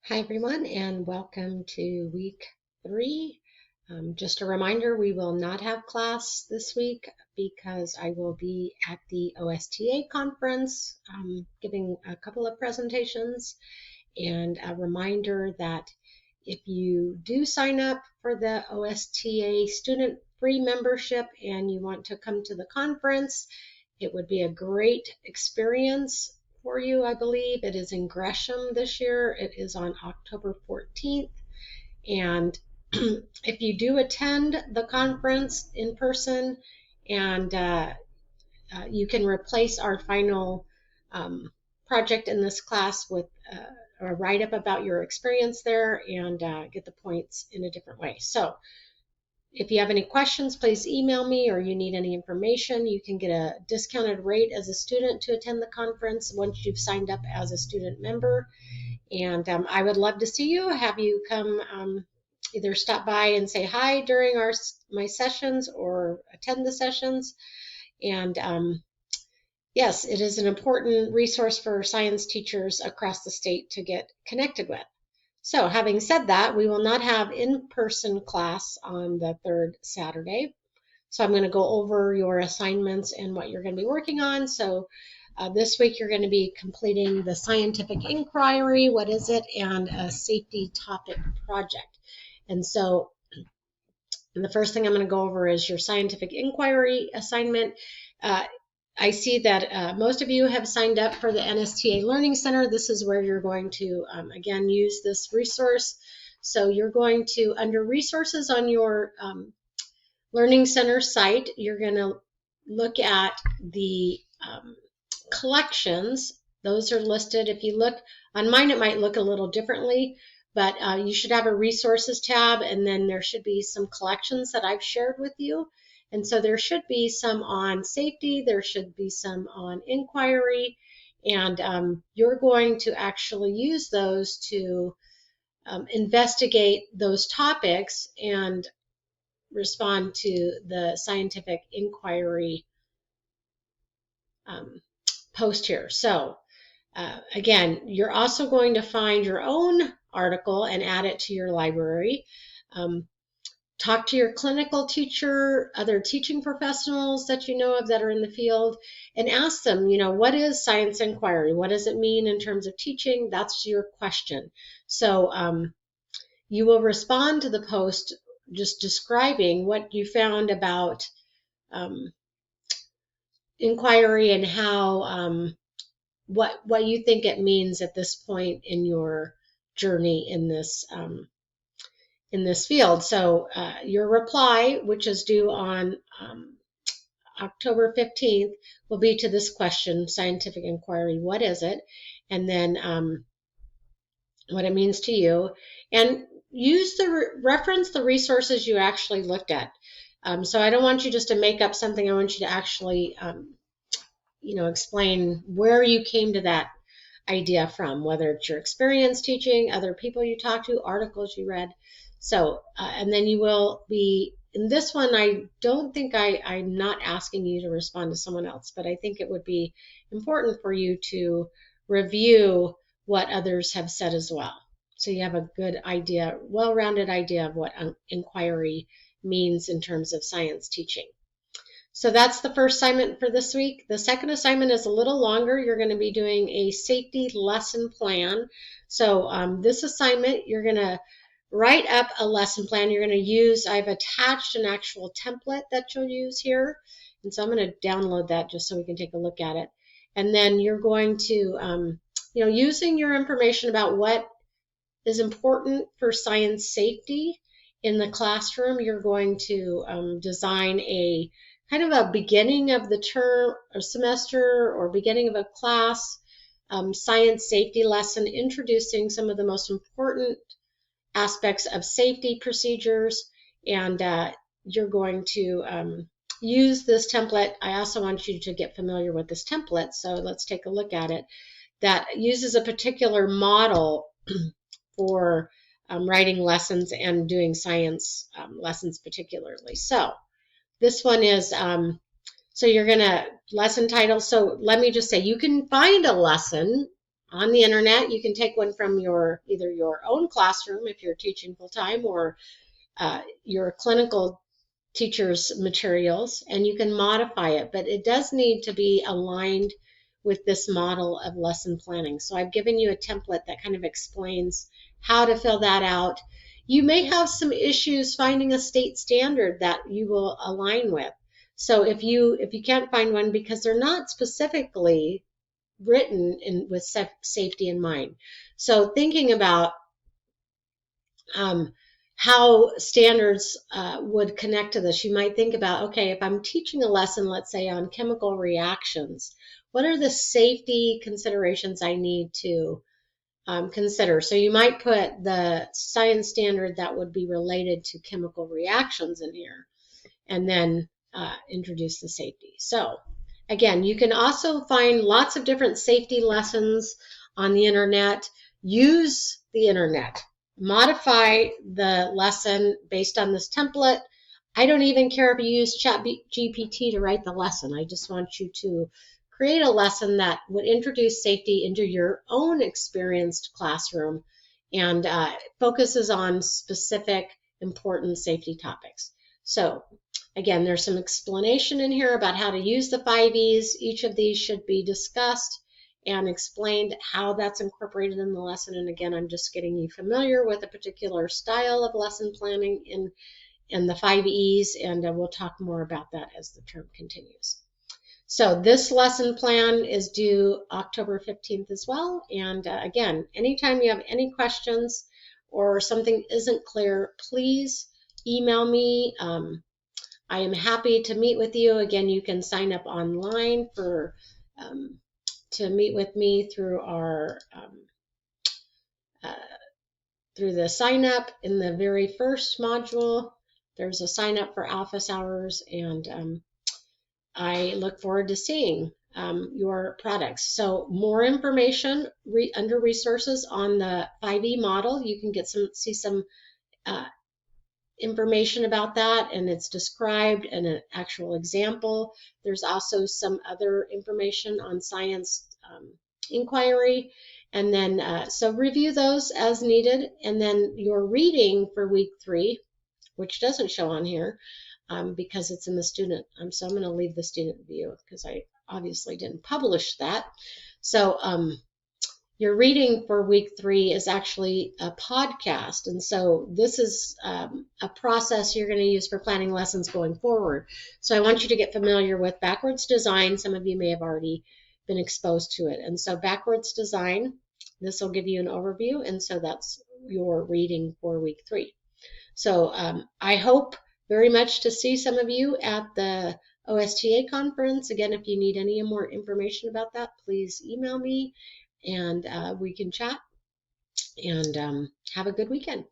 Hi everyone and welcome to week 3. Just a reminder, we will not have class this week because I will be at the OSTA conference giving a couple of presentations, and a reminder that if you do sign up for the OSTA student free membership and you want to come to the conference, it would be a great experience for you. I believe it is in Gresham this year. It is on October 14th. And if you do attend the conference in person, and you can replace our final project in this class with a write-up about your experience there and get the points in a different way. So if you have any questions, please email me, or you need any information. You can get a discounted rate as a student to attend the conference once you've signed up as a student member. And I would love to see you, have you come either stop by and say hi during my sessions or attend the sessions. And yes, it is an important resource for science teachers across the state to get connected with. So having said that, we will not have in-person class on the third Saturday. So I'm going to go over your assignments and what you're going to be working on. So this week you're going to be completing the scientific inquiry, what is it, and a safety topic project. And so the first thing I'm going to go over is your scientific inquiry assignment. I see that most of you have signed up for the NSTA Learning Center. This is where you're going to, again, use this resource. So you're going to, under resources on your Learning Center site, you're going to look at the collections. Those are listed. If you look on mine, it might look a little differently, but you should have a resources tab, and then there should be some collections that I've shared with you. And so there should be some on safety, there should be some on inquiry, and you're going to actually use those to investigate those topics and respond to the scientific inquiry post here. So again, you're also going to find your own article and add it to your library. Talk to your clinical teacher, other teaching professionals that you know of that are in the field, and ask them, what is science inquiry? What does it mean in terms of teaching? That's your question. So you will respond to the post just describing what you found about inquiry and how, what you think it means at this point in your journey in this field. So your reply, which is due on October 15th, will be to this question, scientific inquiry, what is it? And then what it means to you. And use reference the resources you actually looked at. So I don't want you just to make up something. I want you to actually, explain where you came to that idea from, whether it's your experience teaching, other people you talked to, articles you read. So, and then you will be, in this one, I don't think I'm not asking you to respond to someone else, but I think it would be important for you to review what others have said as well. So you have a good idea, well-rounded idea of what inquiry means in terms of science teaching. So that's the first assignment for this week. The second assignment is a little longer. You're going to be doing a safety lesson plan. So this assignment, you're going to write up a lesson plan. You're going to use, I've attached an actual template that you'll use here. And so I'm going to download that just so we can take a look at it. And then you're going to, using your information about what is important for science safety in the classroom, you're going to design a kind of a beginning of the term or semester or beginning of a class science safety lesson, introducing some of the most important aspects of safety procedures, and you're going to use this template. I also want you to get familiar with this template, so let's take a look at it, that uses a particular model for writing lessons and doing science lessons particularly. So this one is, so you're going to, lesson title, so let me just say, you can find a lesson on the internet. You can take one from either your own classroom if you're teaching full-time, or your clinical teacher's materials, and you can modify it, but it does need to be aligned with this model of lesson planning. So I've given you a template that kind of explains how to fill that out. You may have some issues finding a state standard that you will align with. So if you can't find one because they're not specifically written with safety in mind. So thinking about how standards would connect to this, you might think about, okay, if I'm teaching a lesson, let's say on chemical reactions, what are the safety considerations I need to consider? So you might put the science standard that would be related to chemical reactions in here, and then introduce the safety. So again, you can also find lots of different safety lessons on the internet. Use the internet. Modify the lesson based on this template. I don't even care if you use ChatGPT to write the lesson. I just want you to create a lesson that would introduce safety into your own experienced classroom and focuses on specific important safety topics. So again, there's some explanation in here about how to use the 5 E's. Each of these should be discussed and explained how that's incorporated in the lesson. And again, I'm just getting you familiar with a particular style of lesson planning in the 5 E's, and we'll talk more about that as the term continues. So this lesson plan is due October 15th as well. And again, anytime you have any questions or something isn't clear, please email me. I am happy to meet with you. Again, you can sign up online for to meet with me through our through the sign up in the very first module. There's a sign up for office hours, and I look forward to seeing your products. So more information under resources on the 5E model. You can see some information about that, and it's described in an actual example. There's also some other information on science inquiry, and then so review those as needed. And then your reading for week 3, which doesn't show on here because it's in the student. So I'm going to leave the student view because I obviously didn't publish that. So your reading for week 3 is actually a podcast. And so this is a process you're going to use for planning lessons going forward. So I want you to get familiar with backwards design. Some of you may have already been exposed to it. And so backwards design, this will give you an overview. And so that's your reading for week 3. So I hope very much to see some of you at the OSTA conference. Again, if you need any more information about that, please email me, and we can chat, and have a good weekend.